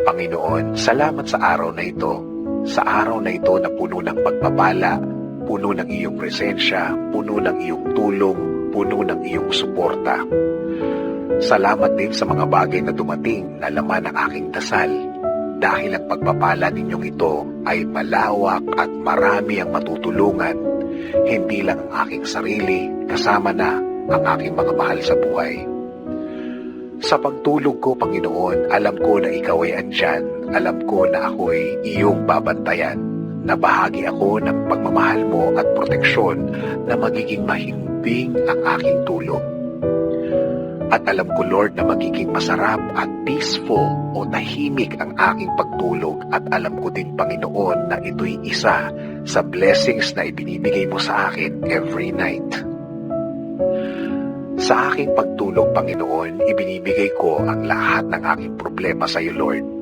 Panginoon, salamat sa araw na ito. Sa araw na ito na puno ng pagpapala, puno ng iyong presensya, puno ng iyong tulong, puno ng iyong suporta. Salamat din sa mga bagay na dumating na laman ng aking dasal, dahil ang pagpapala ninyong ito ay malawak at marami ang matutulungan, hindi lang ang aking sarili, kasama na ang aking mga mahal sa buhay. Sa pagtulog ko, Panginoon, alam ko na ikaw ay andyan, alam ko na ako'y iyong babantayan, na bahagi ako ng pagmamahal mo at proteksyon na magiging mahimbing ang aking tulog. At alam ko, Lord, na magiging masarap at peaceful o tahimik ang aking pagtulog, at alam ko din, Panginoon, na ito'y isa sa blessings na ibinibigay mo sa akin every night. Sa aking pagtulog, Panginoon, ibinibigay ko ang lahat ng aking problema sa iyo, Lord.